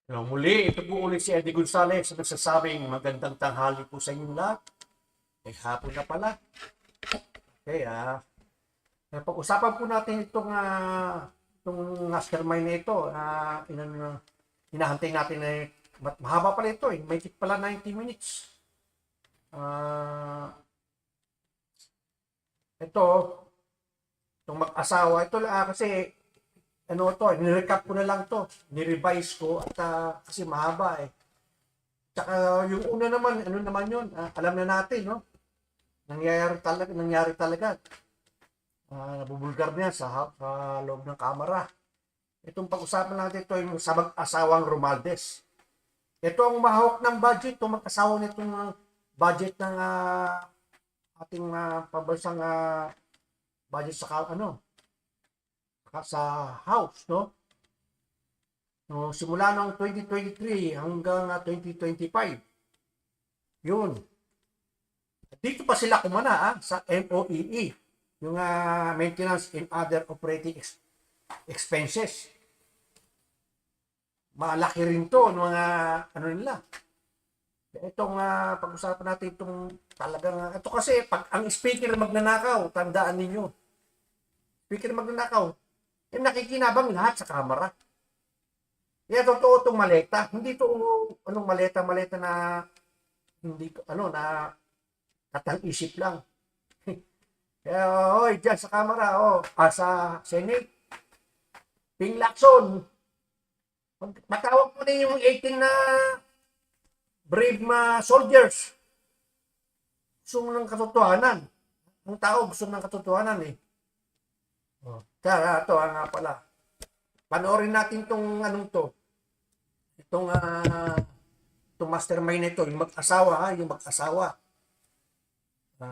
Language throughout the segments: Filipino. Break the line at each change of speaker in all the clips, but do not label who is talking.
Muli, ito po ulit si Eddie Gonzalez na nagsasabing magandang tanghali po sa inyong lahat. Hapon na pala. Okay, pag-usapan po natin itong mastermind na ito. Hinahantay natin na mahaba pala ito. May pala 90 minutes. Itong mag-asawa. Ito kasi nirecap ko na lang to, ni-revise ko at kasi mahaba eh. Tsaka yung una naman, yun, alam na natin, no? Nangyari talaga. Nabubulgar niya sa loob ng kamera. Itong pag-usapan natin ito yung sa Mag-Asawang Romualdez. Ito ang mahawak ng budget, itong mag-asawa nitong budget ng ating pambansang budget sa house, no? Simula ng 2023 hanggang 2025. Yun. Dito pa sila kumana sa MOEE, yung maintenance and other operating expenses. Malaki rin to ng mga nila. Itong pag-usapan natin itong talagang ito kasi pag ang speaker magnanakaw, tandaan ninyo. Speaker magnanakaw, nakikinabang lahat sa kamera. Kaya totoo itong maleta. Hindi ito maleta na hindi na katang-isip lang. Kaya dyan sa kamera, sa Senate, Ping Lacson, matawag mo na yung 18 na brave soldiers. Gusto mo ng katotohanan. Ang tao gusto ng katotohanan eh. Tara, ito nga pala. Panoorin natin itong itong mastermind nito, yung mag-asawa.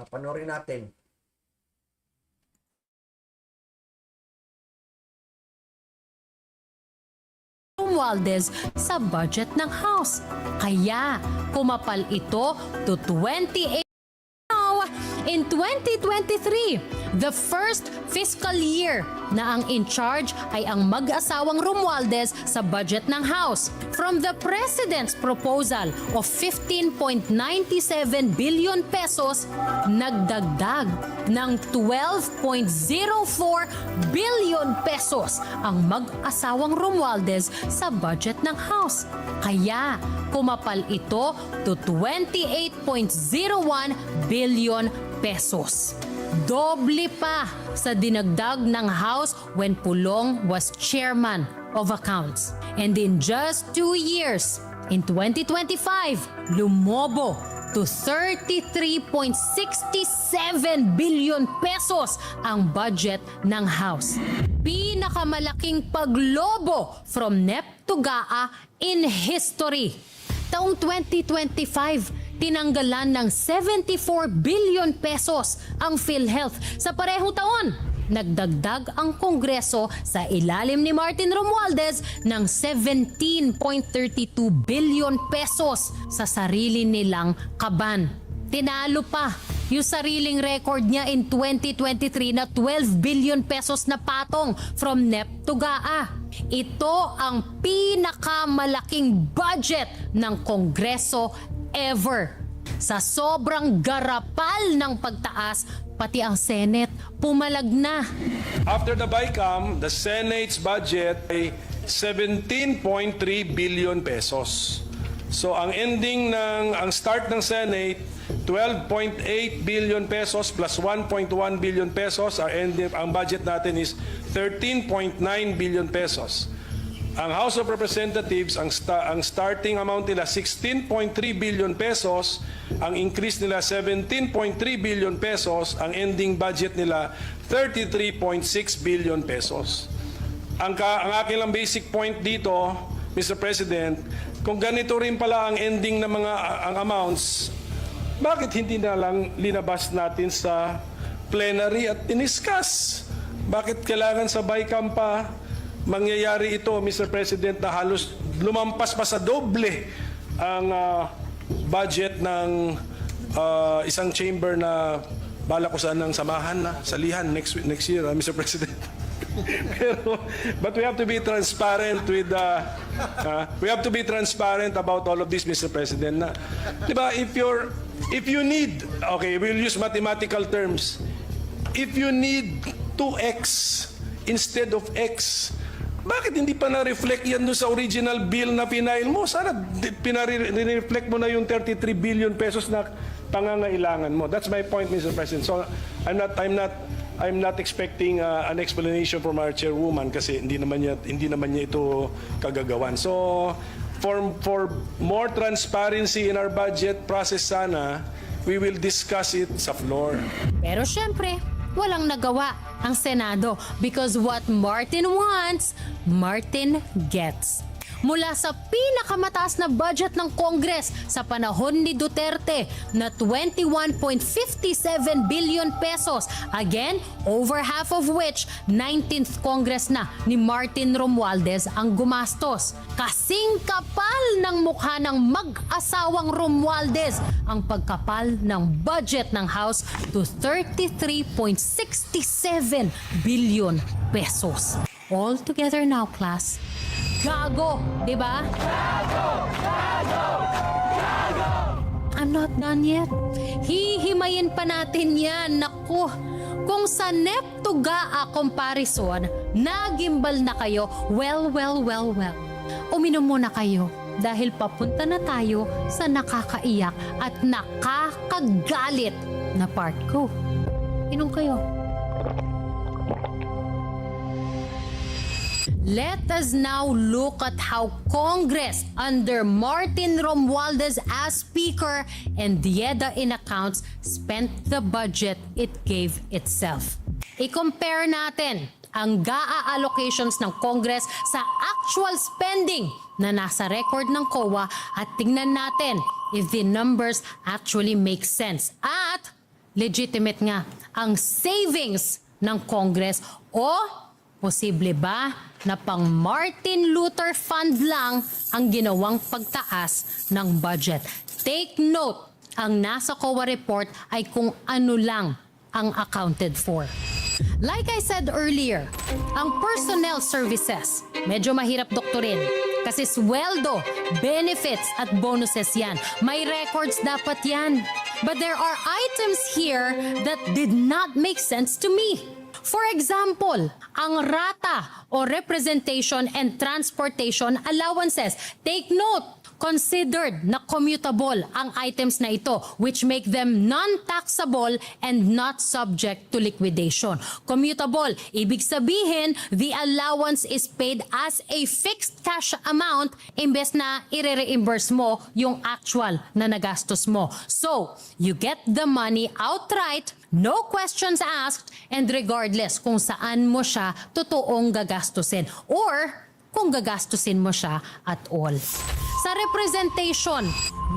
Panoorin natin.
Romualdez sa budget ng House. Kaya kumapal ito to 28 in 2023, the first fiscal year na ang Incharge ay ang Mag-Asawang Romualdez sa budget ng House. From the President's proposal of 15.97 billion pesos, nagdagdag ng 12.04 billion pesos ang Mag-Asawang Romualdez sa budget ng House. Kaya kumapal ito to 28.01 billion pesos. Doble pa sa dinagdag ng House when Pulong was chairman of accounts. And in just 2 years, in 2025, lumobo to 33.67 billion pesos ang budget ng House. Pinakamalaking paglobo from NEP to GAA in history. Taong 2025, tinanggalan ng 74 billion pesos ang PhilHealth. Sa parehong taon, nagdagdag ang Kongreso sa ilalim ni Martin Romualdez ng 17.32 billion pesos sa sarili nilang kaban. Tinalo pa yung sariling record niya in 2023 na 12 billion pesos na patong from NEP to GAA. Ito ang pinakamalaking budget ng Kongreso ever. Sa sobrang garapal ng pagtaas, pati ang Senate pumalag na.
After the BICAM, the Senate's budget ay 17.3 billion pesos. So ang start ng Senate, 12.8 billion pesos plus 1.1 billion pesos. Ang budget natin is 13.9 billion pesos. Ang House of Representatives, ang starting amount nila 16.3 billion pesos, ang increase nila 17.3 billion pesos, ang ending budget nila 33.6 billion pesos. Ang aking lang basic point dito, Mr. President, kung ganito rin pala ang ending ng ang amounts, bakit hindi na lang linabas natin sa plenary at diniscuss? Bakit kailangan sa BICAM pa mangyayari ito, Mr. President, na halos lumampas pa sa doble ang budget ng isang chamber na bala ko sanang samahan na salihan next year, Mr. President. Pero, but we have to be transparent with we have to be transparent about all of this, Mr. President. Na, diba, if you need, okay, we'll use mathematical terms. If you need 2x instead of x, bakit hindi pa na-reflect yan doon sa original bill na pinail mo? Sana pinare-reflect mo na yung 33 billion pesos na pangangailangan mo. That's my point, Mr. President. So I'm not expecting an explanation from our chairwoman kasi hindi naman niya ito kagagawan. So for more transparency in our budget process sana, we will discuss it sa floor.
Pero syempre, walang nagawa ang Senado because what Martin wants, Martin gets. Mula sa pinakamataas na budget ng Congress sa panahon ni Duterte na 21.57 billion pesos. Again, over half of which 19th Congress na ni Martin Romualdez ang gumastos. Kasing kapal ng mukha ng mag-asawang Romualdez ang pagkapal ng budget ng House to 33.67 billion pesos. All together now, class. Gago, di ba? I'm not done yet. Hihimayin pa natin yan. Naku, kung sa Neptugaa comparison, nagimbal na kayo, well. Uminom muna kayo dahil papunta na tayo sa nakakaiyak at nakakagalit na part ko. Inom kayo. Let us now look at how Congress under Martin Romualdez as Speaker and Dieda in accounts spent the budget it gave itself. I-compare natin ang GAA allocations ng Congress sa actual spending na nasa record ng COA at tingnan natin if the numbers actually make sense at legitimate nga ang savings ng Congress o posible ba na pang Martin Luther Fund lang ang ginawang pagtaas ng budget? Take note, ang nasa COA report ay kung ano lang ang accounted for. Like I said earlier, ang personnel services, medyo mahirap doktorin. Kasi sweldo, benefits at bonuses yan. May records dapat yan. But there are items here that did not make sense to me. For example, ang rata o representation and transportation allowances. Take note, considered na commutable ang items na ito which make them non-taxable and not subject to liquidation. Commutable, ibig sabihin the allowance is paid as a fixed cash amount imbes na i-reimburse mo yung actual na nagastos mo. So, you get the money outright, no questions asked, and regardless kung saan mo siya totoong gagastusin or kung gagastusin mo siya at all. Sa representation,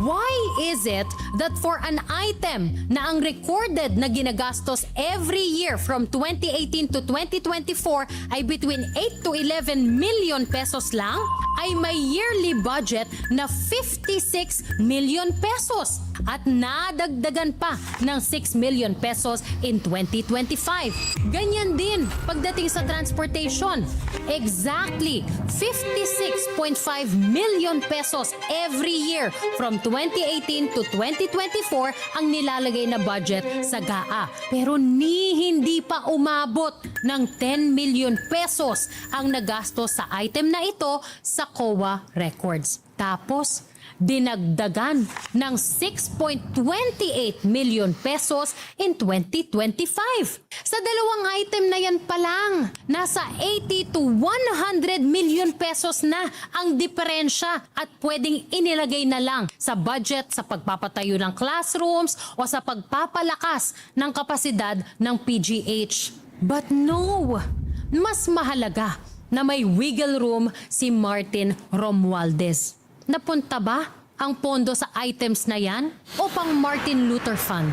why is it that for an item na ang recorded na ginagastos every year from 2018 to 2024 ay between 8 to 11 million pesos lang, ay may yearly budget na 56 million pesos at nadagdagan pa ng 6 million pesos in 2025. Ganyan din pagdating sa transportation. Exactly 56.5 million pesos every year from 2018 to 2024 ang nilalagay na budget sa GAA. Pero hindi pa umabot ng 10 million pesos ang nagastos sa item na ito sa COA records. Tapos, dinagdagan ng 6.28 million pesos in 2025. Sa dalawang item na yan pa lang, nasa 80 to 100 million pesos na ang diferensya at pwedeng inilagay na lang sa budget sa pagpapatayo ng classrooms o sa pagpapalakas ng kapasidad ng PGH. But no, mas mahalaga na may wiggle room si Martin Romualdez. Napunta ba ang pondo sa items na yan o pang Martin Luther Fund?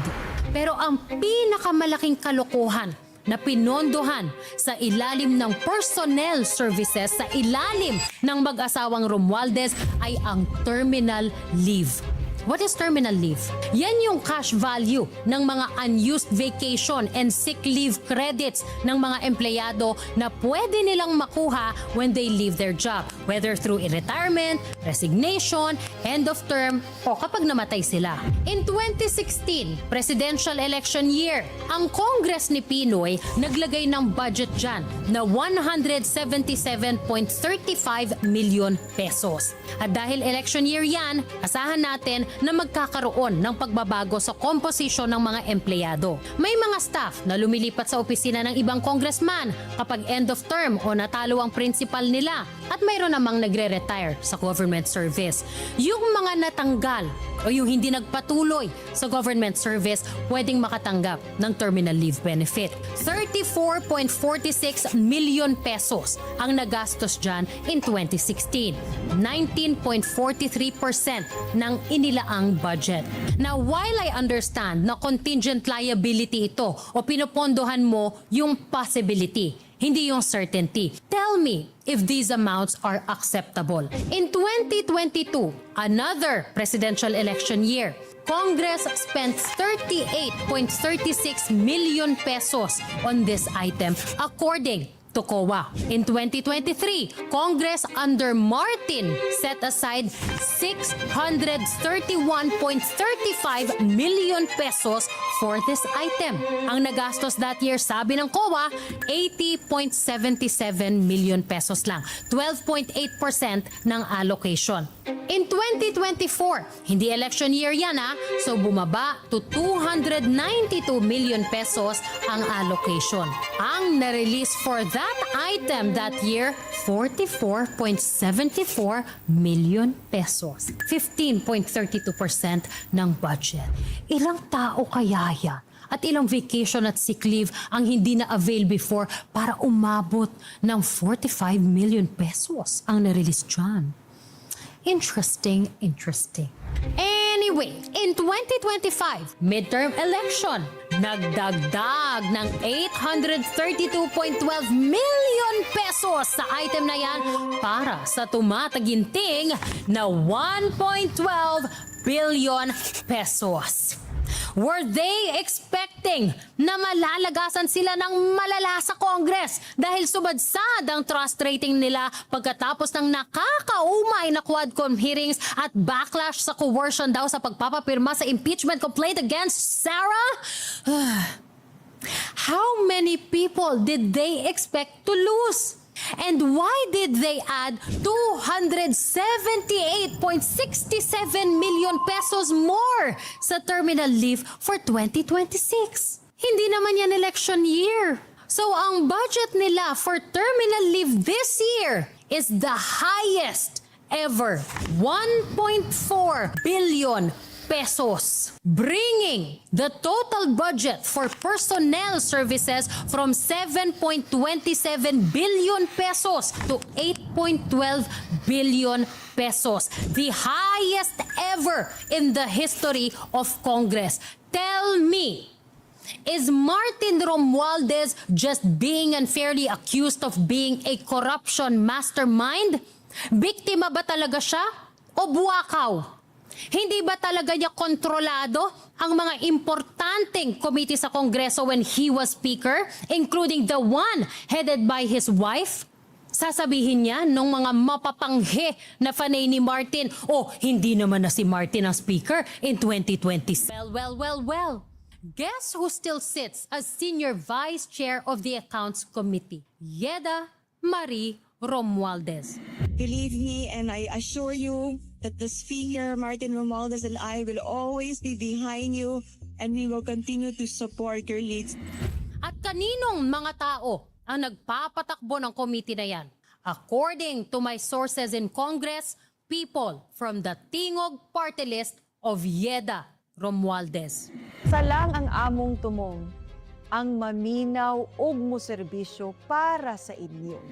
Pero ang pinakamalaking kalokohan na pinondohan sa ilalim ng personnel services sa ilalim ng mag-asawang Romualdez ay ang terminal leave. What is terminal leave? Yan yung cash value ng mga unused vacation and sick leave credits ng mga empleyado na pwede nilang makuha when they leave their job, whether through retirement, resignation, end of term, o kapag namatay sila. In 2016, presidential election year, ang Congress ni Pinoy naglagay ng budget dyan na 177.35 million pesos. At dahil election year yan, asahan natin na magkakaroon ng pagbabago sa komposisyon ng mga empleyado. May mga staff na lumilipat sa opisina ng ibang congressman kapag end of term o natalo ang principal nila at mayroon namang nagre-retire sa government service. Yung mga natanggal o yung hindi nagpatuloy sa government service pwedeng makatanggap ng terminal leave benefit. 34.46 million pesos ang nagastos dyan in 2016. 19.43% ng inilaang budget. Now, while I understand na contingent liability ito o pinopondohan mo yung possibility, hindi yung certainty. Tell me if these amounts are acceptable. In 2022, another presidential election year, Congress spent 38.36 million pesos on this item according to COA. In 2023, Congress under Martin set aside 631.35 million pesos for this item. Ang nagastos that year, sabi ng COA, 80.77 million pesos lang, 12.8% ng allocation. In 2024, hindi election year yan so bumaba to 292 million pesos ang allocation. Ang na-release for that item that year, 44.74 million pesos. 15.32% ng budget. Ilang tao kaya yan? At ilang vacation at sick leave ang hindi na-avail before para umabot ng 45 million pesos ang na-release dyan? Interesting. Anyway, in 2025, midterm election, nagdagdag ng 832.12 million pesos sa item na yan para sa tumataginting na 1.12 billion pesos. Were they expecting na malalagasan sila ng malala sa Congress dahil subadsad ang trust rating nila pagkatapos ng nakakaumay na Quadcom hearings at backlash sa coercion daw sa pagpapapirma sa impeachment complaint against Sarah? How many people did they expect to lose? And why did they add 278.67 million pesos more sa terminal leave for 2026? Hindi naman yan election year. So ang budget nila for terminal leave this year is the highest ever, 1.4 billion pesos, bringing the total budget for personnel services from 7.27 billion pesos to 8.12 billion pesos, the highest ever in the history of Congress. Tell me, is Martin Romualdez just being unfairly accused of being a corruption mastermind? Biktima ba talaga siya o buwakaw? Hindi ba talaga niya kontrolado ang mga importanteng komite sa Kongreso when he was Speaker, including the one headed by his wife? Sasabihin niya nung mga mapapanghe na fanay ni Martin, hindi naman na si Martin ang Speaker in 2020. Well. Guess who still sits as Senior Vice Chair of the Accounts Committee? Yeda Marie Romualdez.
Believe me, and I assure you that the Speaker, Martin Romualdez, and I will always be behind you, and we will continue to support your leads.
At kaninong mga tao ang nagpapatakbo ng committee na yan? According to my sources in Congress, people from the Tingog Party List of Yeda Romualdez.
Salang ang among tumong, ang maminaw ug mo serbisyo para sa inyo.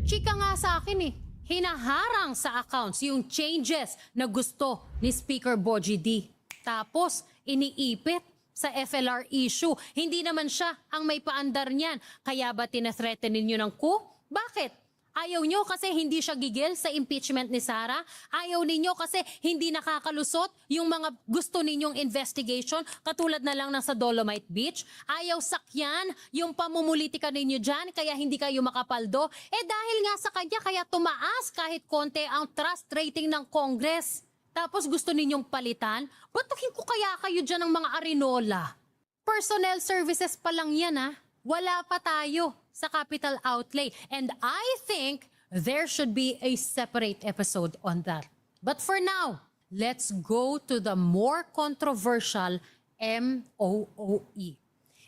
Chika nga sa akin hinaharang sa accounts yung changes na gusto ni Speaker Bogie D. Tapos, iniipit sa FLR issue. Hindi naman siya ang may paandar niyan. Kaya ba tinathreaten ninyo ng coup? Bakit? Ayaw nyo kasi hindi siya gigil sa impeachment ni Sara. Ayaw ninyo kasi hindi nakakalusot yung mga gusto ninyong investigation katulad na lang ng sa Dolomite Beach. Ayaw sakyan yung pamumulitika ninyo dyan kaya hindi kayo makapaldo. Dahil nga sa kanya kaya tumaas kahit konti ang trust rating ng Congress. Tapos gusto ninyong palitan? Batuhin ko kaya kayo dyan ng mga arinola. Personnel services pa lang yan Wala pa tayo sa capital outlay. And I think there should be a separate episode on that. But for now, let's go to the more controversial MOOE.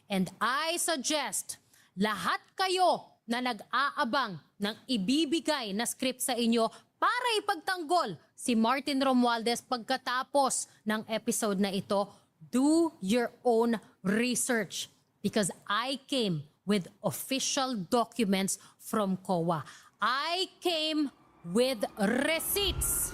And I suggest lahat kayo na nag-aabang ng ibibigay na script sa inyo para ipagtanggol si Martin Romualdez pagkatapos ng episode na ito, do your own research. Because I came with official documents from COA. I came with receipts.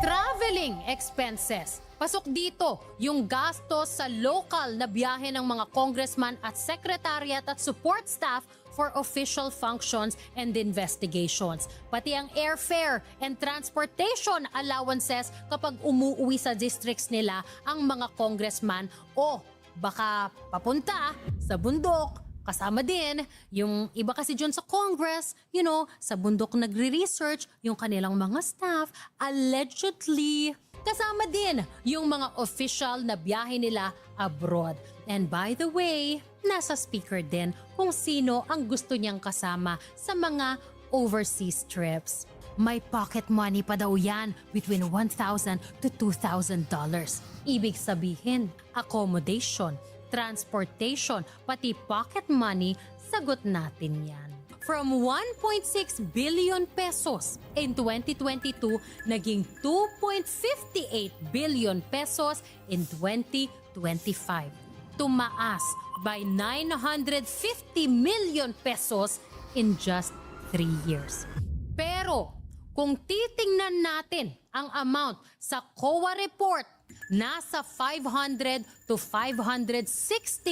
Traveling expenses. Pasok dito yung gastos sa local na biyahe ng mga congressman at secretariat at support staff for official functions and investigations. Pati ang airfare and transportation allowances kapag umuwi sa districts nila ang mga congressman o baka papunta sa bundok. Kasama din, yung iba kasi dyan sa Congress, sa bundok nagre-research, yung kanilang mga staff, allegedly. Kasama din yung mga official na biyahe nila abroad. And by the way, nasa speaker din kung sino ang gusto niyang kasama sa mga overseas trips. May pocket money pa daw yan between $1,000 to $2,000. Ibig sabihin, accommodation, transportation, pati pocket money, sagot natin yan. From 1.6 billion pesos in 2022, naging 2.58 billion pesos in 2025. Tumaas by 950 million pesos in just 3 years. Pero kung titingnan natin ang amount sa COA report, nasa 500 to 560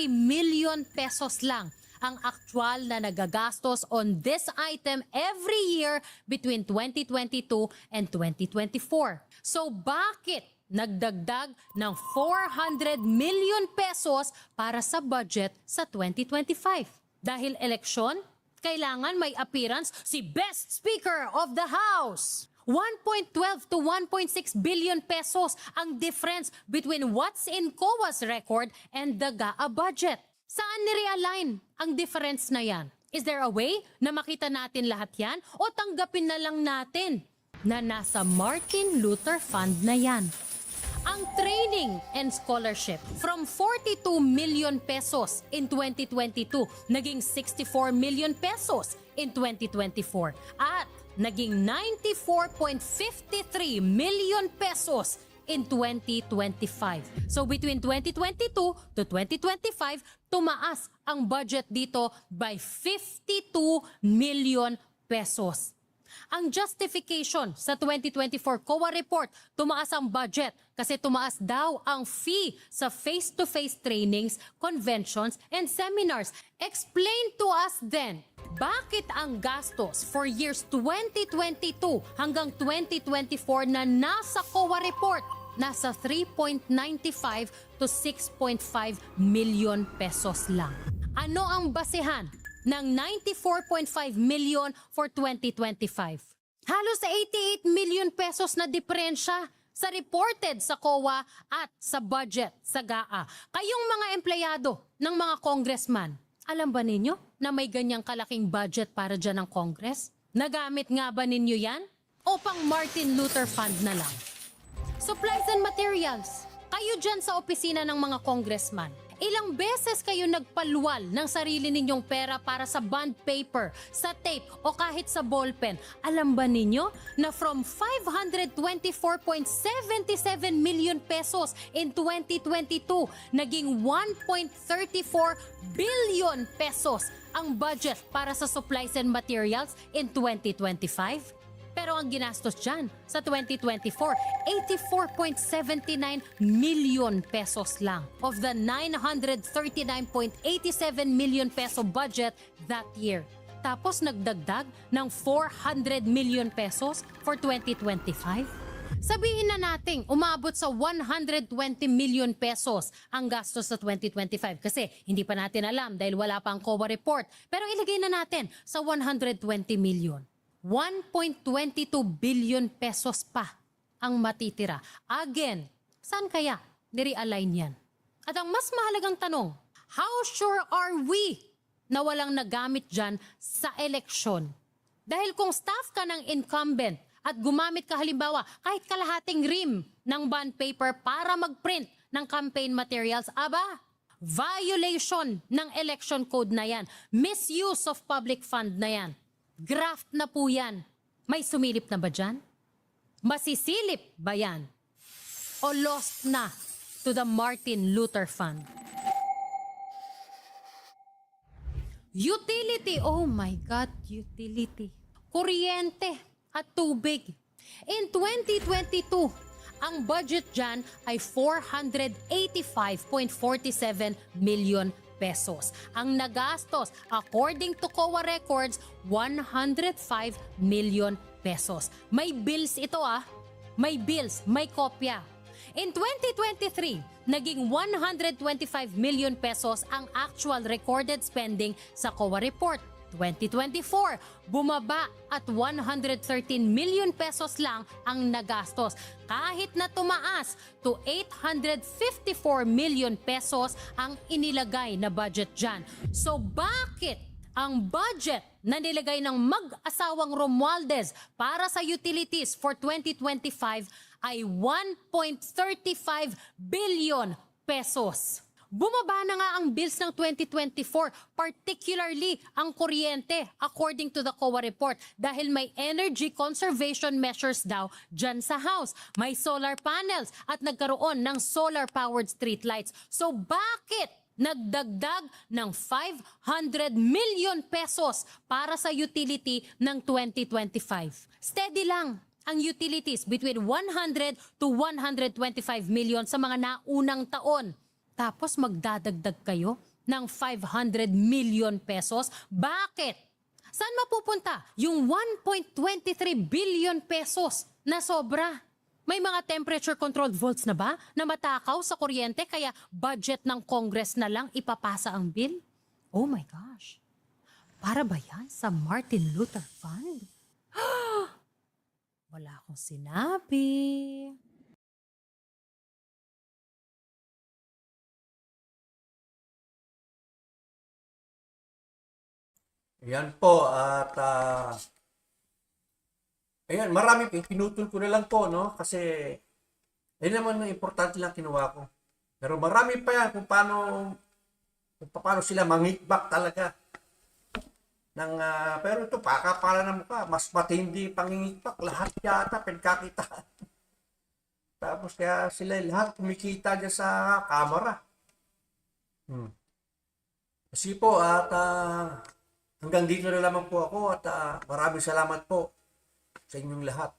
million pesos lang ang aktual na nagagastos on this item every year between 2022 and 2024. So bakit nagdagdag ng 400 million pesos para sa budget sa 2025? Dahil eleksyon? Kailangan may appearance si Best Speaker of the House. 1.12 to 1.6 billion pesos ang difference between what's in COA's record and the GAA budget. Saan ni-realign ang difference na yan? Is there a way na makita natin lahat yan o tanggapin na lang natin na nasa Martin Luther Fund na yan? Ang training and scholarship from 42 million pesos in 2022 naging 64 million pesos in 2024 at naging 94.53 million pesos in 2025. So between 2022 to 2025, tumaas ang budget dito by 52 million pesos. Ang justification sa 2024 COA report, tumaas ang budget kasi tumaas daw ang fee sa face-to-face trainings, conventions, and seminars. Explain to us then, bakit ang gastos for years 2022 hanggang 2024 na nasa COA report, nasa 3.95 to 6.5 million pesos lang? Ano ang basehan ng 94.5 million for 2025. Halos 88 million pesos na diferensya sa reported sa COA at sa budget sa GAA. Kayong mga empleyado ng mga congressman, alam ba ninyo na may ganyang kalaking budget para dyan ng Congress? Nagamit nga ba ninyo yan? O pang Martin Luther Fund na lang? Supplies and materials. Kayo dyan sa opisina ng mga congressman, ilang beses kayo nagpaluwal ng sarili ninyong pera para sa bond paper, sa tape o kahit sa ballpen? Alam ba ninyo na from 524.77 million pesos in 2022, naging 1.34 billion pesos ang budget para sa supplies and materials in 2025? Pero ang ginastos dyan sa 2024, 84.79 million pesos lang of the 939.87 million peso budget that year. Tapos nagdagdag ng 400 million pesos for 2025. Sabihin na nating umabot sa 120 million pesos ang gastos sa 2025 kasi hindi pa natin alam dahil wala pa ang COA report. Pero ilagay na natin sa 120 million. 1.22 billion pesos pa ang matitira. Again, saan kaya nirealign yan? At ang mas mahalagang tanong, how sure are we na walang nagamit dyan sa eleksyon? Dahil kung staff ka ng incumbent at gumamit ka halimbawa kahit kalahating rim ng bond paper para mag-print ng campaign materials, aba, violation ng election code na yan. Misuse of public fund na yan. Graft na po yan. May sumilip na ba dyan? Masisilip ba yan? O lost na to the Martin Luther Fund? Utility. Oh my God, utility. Kuryente at tubig. In 2022, ang budget dyan ay 485.47 million pesos. Ang nagastos, according to COA records, 105 million pesos. May bills ito May bills, may kopya. In 2023, naging 125 million pesos ang actual recorded spending sa COA report. 2024, bumaba at 113 million pesos lang ang nagastos. Kahit na tumaas to 854 million pesos ang inilagay na budget dyan. So bakit ang budget na nilagay ng Mag-Asawang Romualdez para sa utilities for 2025 ay 1.35 billion pesos? Bumaba na nga ang bills ng 2024, particularly ang kuryente, according to the COA report, dahil may energy conservation measures daw dyan sa house. May solar panels at nagkaroon ng solar-powered streetlights. So bakit nagdagdag ng 500 million pesos para sa utility ng 2025? Steady lang ang utilities between 100 to 125 million sa mga naunang taon. Tapos magdadagdag kayo ng 500 million pesos? Bakit? Saan mapupunta yung 1.23 billion pesos na sobra? May mga temperature controlled volts na ba na matakaw sa kuryente kaya budget ng Congress na lang ipapasa ang bill? Oh my gosh. Para ba yan sa Martin Luther Fund? Wala akong sinabi.
Ayan po, at ayan, marami pinutol ko na lang po, no? Kasi, ayun naman ang importante lang kinuha ko. Pero marami pa yan kung paano sila mangikbak talaga. Pero ito, pakapala na mukha, mas matindi pangingikbak, lahat yata, pinagkakitaan. Tapos kaya sila lahat kumikita dyan sa kamera. Kasi po, at hanggang dito na lamang po ako at maraming salamat po sa inyong lahat.